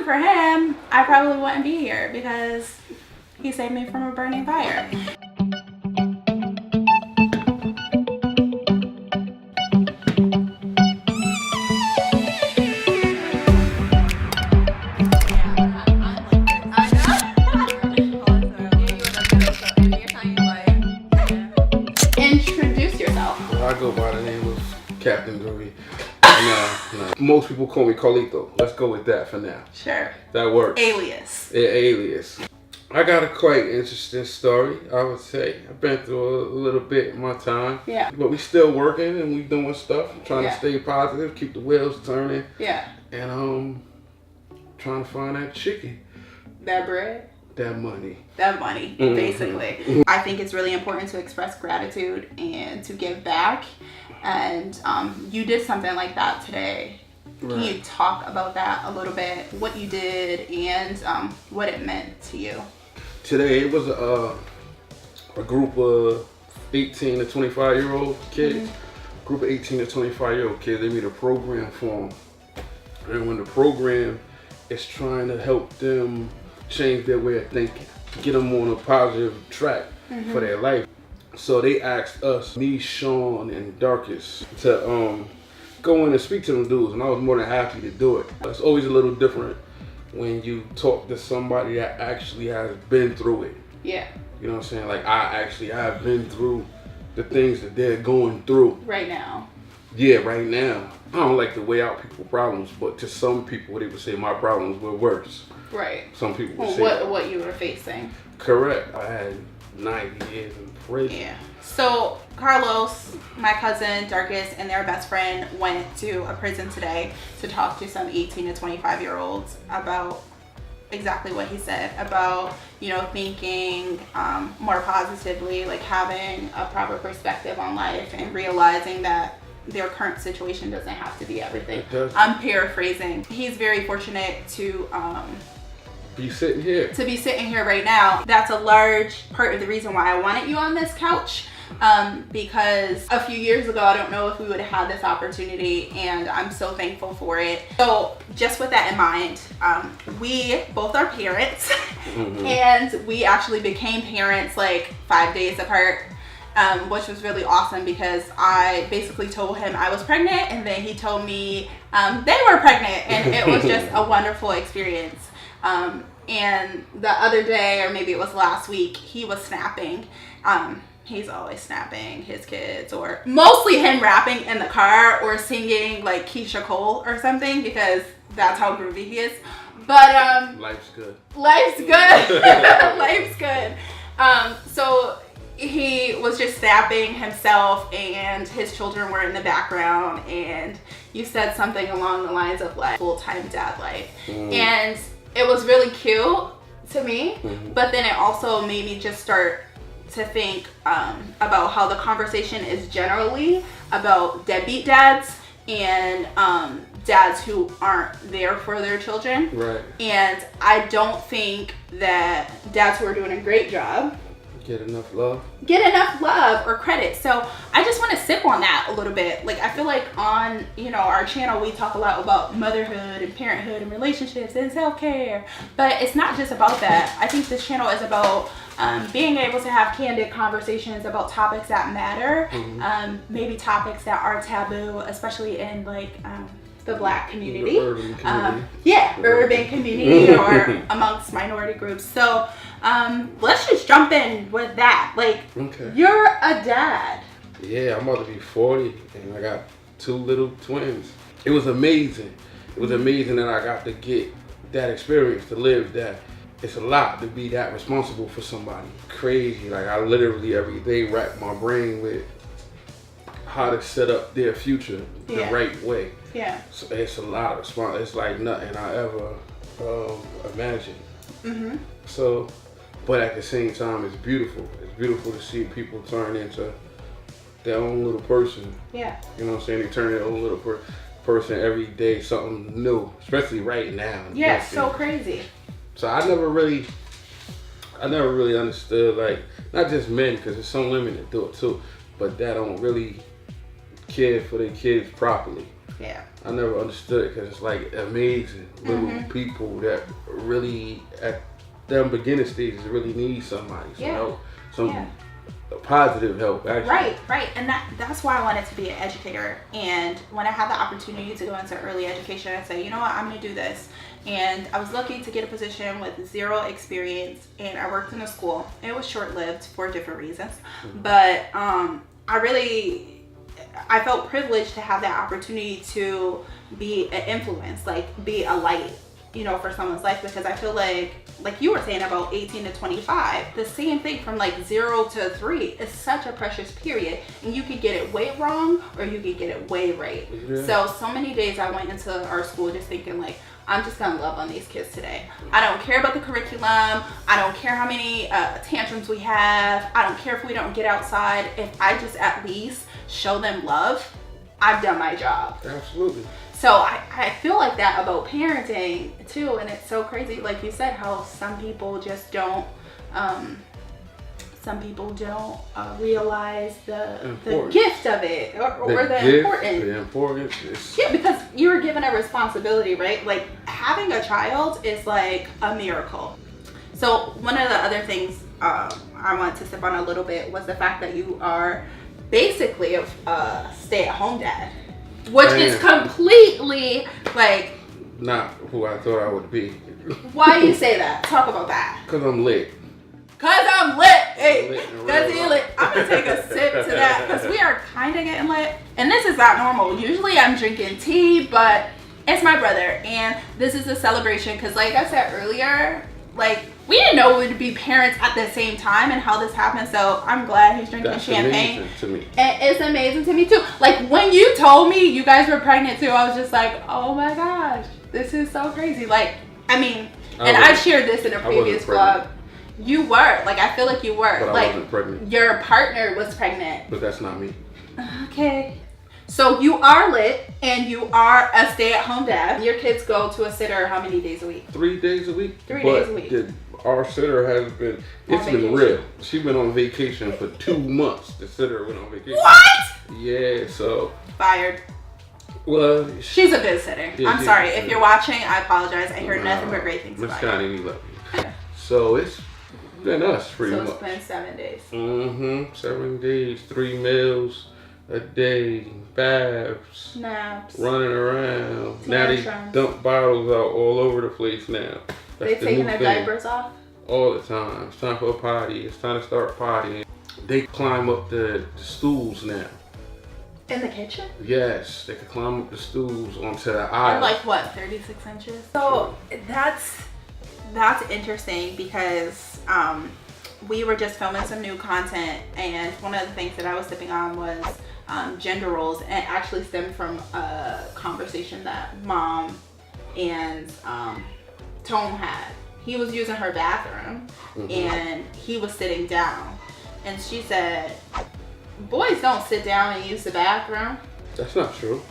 for him, I probably wouldn't be here because he saved me from a burning fire. Introduce yourself. Well, I go by the name of Captain GROOVY. No. Most people call me Carlito. Let's go with that for now. Sure. That works. Alias. Yeah, alias. I got a quite interesting story, I would say. I've been through a little bit in my time. Yeah. But we still working and we doing stuff. Trying to stay positive, keep the wheels turning. Yeah. And trying to find that chicken. That bread. That money. That money, basically. I think it's really important to express gratitude and to give back. And you did something like that today. Right. Can you talk about that a little bit? What you did and what it meant to you? Today it was a group of 18 to 25-year-old kids. Group of 18 to 25-year-old kids. They made a program for them. And when the program is trying to help them change their way of thinking, get them on a positive track for their life. So they asked us, me, Sean, and Darkest, to go in and speak to them dudes, and I was more than happy to do it. It's always a little different when you talk to somebody that actually has been through it. Yeah. You know what I'm saying? Like, I have been through the things that they're going through. Right now. Yeah, right now. I don't like to weigh out people's problems, but to some people, they would say my problems were worse. Right. Some people would say what you were facing. Correct. I had 90 years in prison. Yeah. So Carlos, my cousin, Darkest, and their best friend went to a prison today to talk to some 18 to 25-year-olds about exactly what he said about, you know, thinking more positively, like having a proper perspective on life and realizing that their current situation doesn't have to be everything. I'm paraphrasing. He's very fortunate to be sitting here. To be sitting here right now. That's a large part of the reason why I wanted you on this couch. Because a few years ago, I don't know if we would have had this opportunity, and I'm so thankful for it. So just with that in mind, we both are parents, and we actually became parents like 5 days apart. Which was really awesome because I basically told him I was pregnant, and then he told me they were pregnant, and it was just a wonderful experience. And the other day, or maybe it was last week, he was snapping. He's always snapping his kids, or mostly him rapping in the car or singing like Keisha Cole or something, because that's how groovy he is. But life's good. Life's good. Life's good. So he was just snapping himself, and his children were in the background, and you said something along the lines of like full-time dad life. And it was really cute to me, but then it also made me just start to think about how the conversation is generally about deadbeat dads and dads who aren't there for their children. Right. And I don't think that dads who are doing a great job get enough love or credit. So I just want to sip on that a little bit. Like, I feel like on, you know, our channel, we talk a lot about motherhood and parenthood and relationships and self-care, but it's not just about that. I think this channel is about being able to have candid conversations about topics that matter, maybe topics that are taboo, especially in like the Black community, the urban community. Urban community or amongst minority groups. So let's just jump in with that. Like, you're a dad. Yeah, I'm about to be 40, and I got 2 little twins. It was amazing. It was amazing that I got to get that experience, to live that. It's a lot to be that responsible for somebody. Crazy. Like, I literally every day rack my brain with how to set up their future the right way. Yeah. So it's a lot of responsibility. It's like nothing I ever imagined. So, but at the same time, it's beautiful. It's beautiful to see people turn into their own little person. Yeah. You know what I'm saying? They turn their own little person every day, something new, especially right now. Yeah, it's so crazy. So I never really understood, like, not just men, because there's some women that do it too, but that don't really care for their kids properly. Yeah. I never understood it because it's like amazing little people that really at them beginning stages really need somebody, some help, some positive help actually. Right. And that's why I wanted to be an educator. And when I had the opportunity to go into early education, I said, you know what, I'm gonna do this. And I was lucky to get a position with 0 experience, and I worked in a school. It was short-lived for different reasons, but I felt privileged to have that opportunity to be an influence, like be a light, you know, for someone's life, because I feel like you were saying about 18 to 25, the same thing from like 0 to 3 is such a precious period, and you could get it way wrong or you could get it way right. So many days I went into our school just thinking like, I'm just gonna love on these kids today. I don't care about the curriculum. I don't care how many tantrums we have. I don't care if we don't get outside. If I just at least show them love, I've done my job. Absolutely. So I feel like that about parenting too, and it's so crazy, like you said, how some people just don't realize the gift of it or the importance. The importance. Yeah, because you were given a responsibility, right? Like having a child is like a miracle. So one of the other things I wanted to sip on a little bit was the fact that you are basically a stay-at-home dad, which is completely like not who I thought I would be. Why do you say that? Talk about that. Because I'm lit. Cause I'm lit. Hey, cause he lit. I'm gonna take a sip to that because we are kind of getting lit, and this is not normal. Usually I'm drinking tea, but it's my brother, and this is a celebration. Cause like I said earlier, like we didn't know we would be parents at the same time and how this happened. So I'm glad he's drinking champagne. Amazing to me. And it's amazing to me too. Like when you told me you guys were pregnant too, I was just like, oh my gosh, this is so crazy. Like, I mean, and I shared this in a previous vlog. You were, like, I feel like you were. But like, I wasn't pregnant. Your partner was pregnant. But that's not me. Okay. So you are lit and you are a stay-at-home dad. Your kids go to a sitter how many days a week? 3 days a week. 3 days a week. Our sitter has been, it's been real. She's been on vacation for 2 months. The sitter went on vacation. What? Yeah, so. Fired. Well, she's a good sitter. Yeah, I'm sorry. If you're watching, I apologize. I heard nothing but great things about you. Miss Connie, we love you. So it's been us pretty much. So it's been 7 days. 7 days, 3 meals a day, baths, naps, running around. Tantrums. Now they dump bottles out all over the place now. They taking their diapers off? All the time. It's time for a potty. It's time to start pottying. They climb up the stools now. In the kitchen? Yes, they can climb up the stools onto the aisle. They're like what, 36 inches? So that's interesting because we were just filming some new content, and one of the things that I was sipping on was gender roles, and it actually stemmed from a conversation that Mom and Tone had. He was using her bathroom and he was sitting down, and she said, boys don't sit down and use the bathroom. That's not true.